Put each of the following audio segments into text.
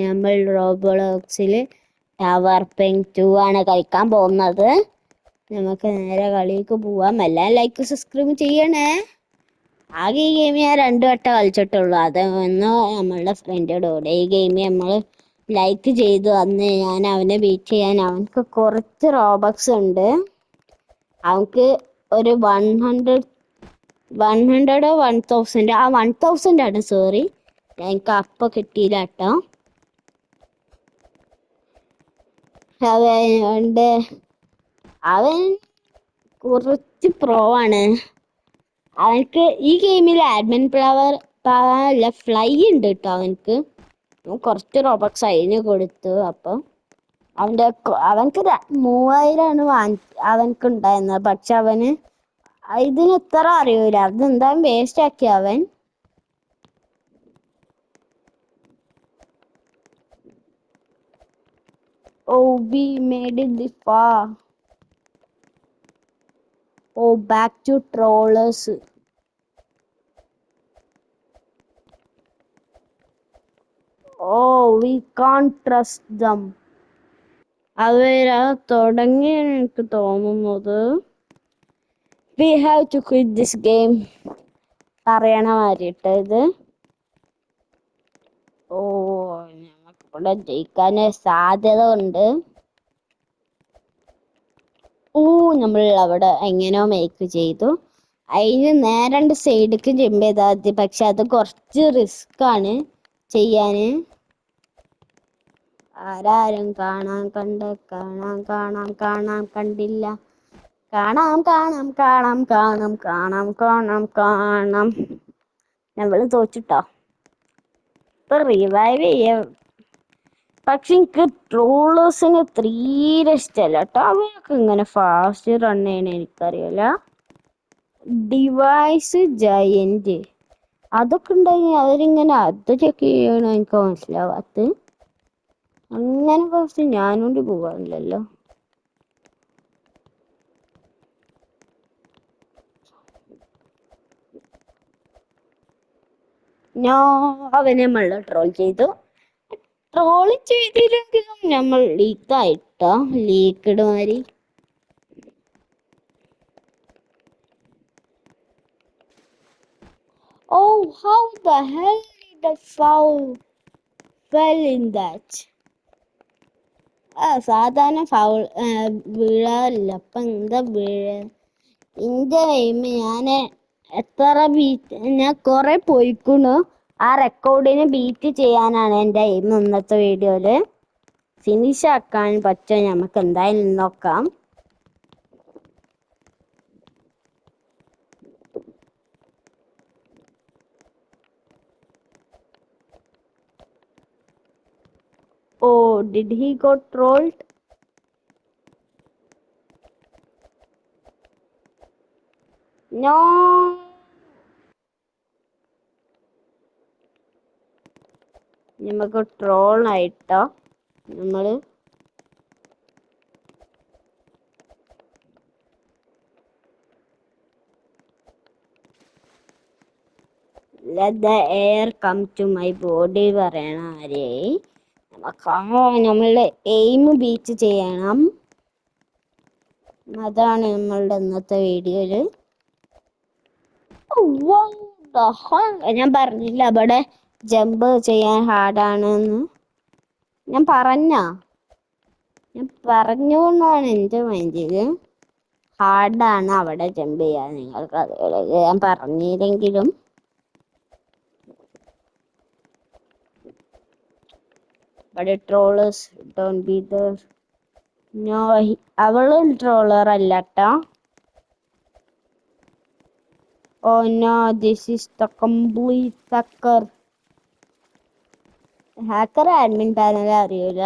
നമ്മൾ റോബ്ലോക്സിൽ tower Peng 2 ആണ് കളിക്കാൻ പോകുന്നത്. നമുക്ക് നേരെ കളിക്ക് പോവാം. എല്ലാം ലൈക്ക് സബ്സ്ക്രൈബ് ചെയ്യണേ. ആകെ ഈ ഗെയിം ഞാൻ 2 വട്ടം കളിച്ചിട്ടുള്ളൂ. അത് ഒന്ന് നമ്മളുടെ ഫ്രണ്ടിൻ്റെ കൂടെ ഈ ഗെയിം നമ്മൾ ലൈക്ക് ചെയ്തു. അന്ന് ഞാൻ അവനെ ബീറ്റ് ചെയ്യാൻ അവനക്ക് കുറച്ച് റോബക്സ് ഉണ്ട്. അവനക്ക് ഒരു 100 1000 ആ 1000 ആണ്. സോറി, എനിക്ക് അപ്പം കിട്ടിയില്ല കേട്ടോ. അവൻ കുറച്ച് പ്രോ ആണ്. അവനക്ക് ഈ ഗെയിമിൽ അഡ്മിൻ അല്ല ഫ്ലൈ ഉണ്ട് കേട്ടോ. അവനക്ക് കുറച്ച് റോബക്സ് അതിന് കൊടുത്തു. അപ്പം അവനക്ക് 3000 ആണ് അവനക്ക് ഉണ്ടായിരുന്നത്. പക്ഷെ അവന് ഇതിന് ഇത്ര അറിയൂല. അതെന്തായാലും വേസ്റ്റ് ആക്കി അവൻ. Oh, we made it this far. Oh, back to trollers. Oh, we can't trust them. അവരാ തുടങ്ങി എനിക്ക് തോന്നുന്നത്. We have to quit this game. പറയണ മാറിയിട്ട് ഇത്. ഓ, നമുക്കിവിടെ ജയിക്കാൻ സാധ്യത ഉണ്ട്. നമ്മൾ അവിടെ എങ്ങനെയോ മേക്ക് ചെയ്തു. അതിന് നേരെ സൈഡിലേക്ക് ജമ്പ് ചെയ്താൽ മതി. പക്ഷെ അത് കുറച്ച് റിസ്ക് ആണ് ചെയ്യാന്. ആരാരും കാണാൻ കണ്ടില്ല. കാണാം. നമ്മള് തോച്ചിട്ടോ. ഇപ്പൊ റിവൈവ് ചെയ്യാം. പക്ഷെ എനിക്ക് ട്രോളേഴ്സിന് തീരെ ഇഷ്ടമല്ല കേട്ടോ. അവർക്ക് ഇങ്ങനെ ഫാസ്റ്റ് റൺ ചെയ്യണ എനിക്കറിയില്ല. ഡിവൈസ് ജയന്റ് അതൊക്കെ ഉണ്ടെങ്കിൽ അവരിങ്ങനെ അത് ചെക്ക് ചെയ്യണ എനിക്ക് മനസ്സിലാവാത്ത. അങ്ങനെ ഫാസ്റ്റ് ഞാനോണ്ട് പോകാറില്ലല്ലോ. അവനെ നമ്മൾ ട്രോൾ ചെയ്തു. ട്രോൾ ചെയ്തില്ലെങ്കിലും നമ്മൾ ലീക്കായിട്ടോ. ലീക്ക്ഡ് മാതിരി. Oh, how the hell did the foul fell in that? സാധാരണ ഫൗൾ വീഴാറില്ല. അപ്പം എന്താ വീഴ? എൻ്റെ എയിം ഞാൻ കുറെ പോയിക്കണു. ആ റെക്കോർഡിന് ബീറ്റ് ചെയ്യാനാണ് എൻ്റെ എയിം ഇന്നത്തെ വീഡിയോയില്. ഫിനിഷ് ആക്കാൻ പറ്റുമോ നമുക്ക് എന്തായാലും നോക്കാം. Oh, did he got trolled? No. നമുക്ക് ട്രോൾ ആയിട്ടോ. നമ്മള് let the air come to my body പറയണ ആരെയായി. നമ്മളുടെ എയിം ബീറ്റ് ചെയ്യണം. അതാണ് നമ്മളുടെ ഇന്നത്തെ വീഡിയോയില്. ഞാൻ പറഞ്ഞില്ല അവിടെ ജമ്പ് ചെയ്യാൻ ഹാർഡാണെന്ന്. ഞാൻ പറഞ്ഞു എന്നാണ് എൻ്റെ മൈൻഡില്. ഹാർഡാണ് അവിടെ ജമ്പ് ചെയ്യാൻ. നിങ്ങൾക്ക് അതുപോലെ ഞാൻ പറഞ്ഞില്ലെങ്കിലും അവിടെ trollers don't bother. No, അവളും ട്രോളർ അല്ല ട്ടോ. Oh no, this is the complete hacker. Hacker admin panel അറിയൂല.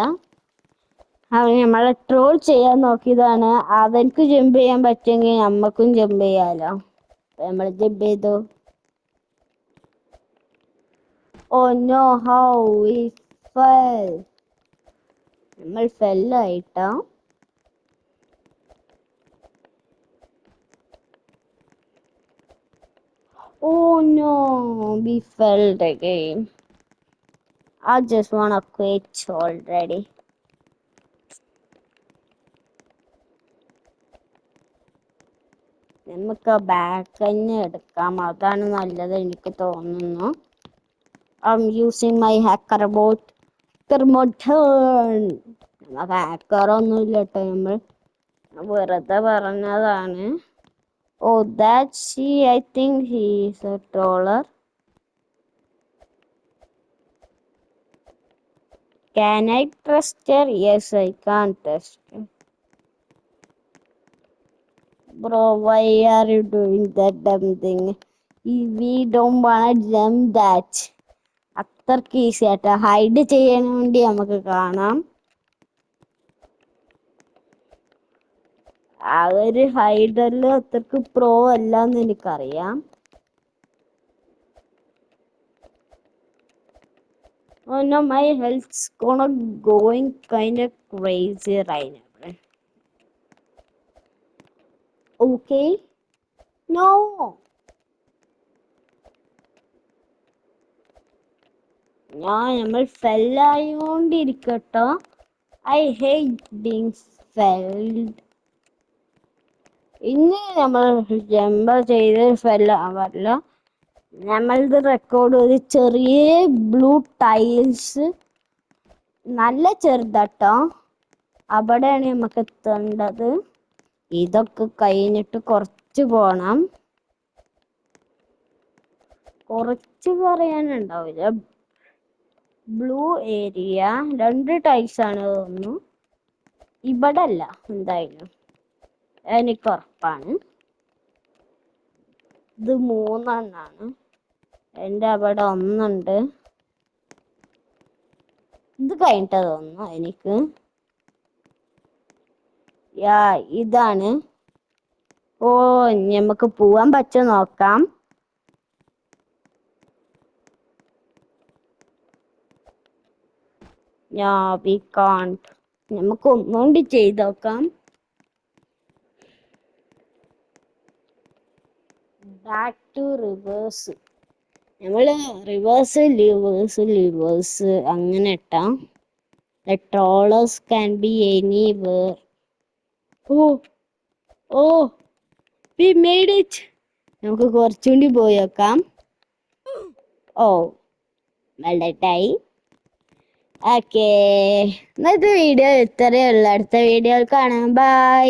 അവൻ നമ്മളെ ട്രോൾ ചെയ്യാൻ നോക്കിയതാണ്. അവൻക്ക് ജമ്പ് ചെയ്യാൻ പറ്റുമെങ്കിൽ നമ്മക്കും ജമ്പ് ചെയ്യാലോ. നമ്മൾ ജമ്പ് ചെയ്തു. Oh no, how we fell. നമ്മൾ ഫെല്ലായിട്ടോ. Oh no, we fell again. I just wanna quit already. നമുക്ക് ബാക്ക് തന്നെ എടുക്കാം, അതാണ് നല്ലത് എനിക്ക് തോന്നുന്നു. I'm using my hacker bot. നമുക്ക് ഹാക്കറൊന്നുമില്ല കേട്ടോ, നമ്മൾ വെറുതെ പറഞ്ഞതാണ്. Oh, that's she. I think he is a troller. Can I trust her? Yes, I can't trust her. Bro, why are you doing that dumb thing? We don't wanna jump that. അത്രക്ക് easy ആയിട്ട് hide ചെയ്യാൻ വേണ്ടി നമുക്ക് കാണാം. ആ ഒരു ഹൈഡറിൽ അത്രക്ക് pro അല്ല എന്ന് എനിക്കറിയാം. Oh no, my health's going kind of crazy right now. Okay? No. നമ്മൾ ഫെല്ലായോണ്ടിരിക്കട്ടോ. I hate being failed. ഇന്ന് നമ്മൾ ജമ്പ് ചെയ്ത് ഫെല്ലാവല്ല. നമ്മളിത് റെക്കോർഡ് ഒരു ചെറിയ ബ്ലൂ ടൈൽസ്, നല്ല ചെറുതട്ടോ, അവിടെയാണ് നമുക്ക് എത്തേണ്ടത്. ഇതൊക്കെ കഴിഞ്ഞിട്ട് കുറച്ച് പോണം. കുറച്ച് പറയാനുണ്ടാവില്ല. ബ്ലൂ ഏരിയ 2 ടൈൽസ് ആണ് തോന്നുന്നു. ഇവിടെ അല്ല എന്തായാലും, എനിക്ക് ഉറപ്പാണ്. ഇത് 3 എണ്ണാണ്. എൻ്റെ അവിടെ 1 ഉണ്ട്. ഇത് കഴിഞ്ഞിട്ട് തോന്നുന്നു എനിക്ക്. ഇതാണ്. ഓ, നമുക്ക് പോവാൻ പറ്റുമോ നോക്കാം. we can't. നമുക്ക് ഒന്നുകൊണ്ട് ചെയ്ത് നോക്കാം. Back to reverse. നമ്മള് റിവേഴ്സ് അങ്ങനെ ഇട്ടാ. The trawlers can be anywhere. Oh, we made it. നമുക്ക് കുറച്ചുകൂടി പോയി നോക്കാം. വെള്ളട്ടായി. ഓക്കേ, ഇന്നത്തെ വീഡിയോ ഇത്രയേ ഉള്ളൂ. അടുത്ത വീഡിയോയിൽ കാണാം. ബൈ.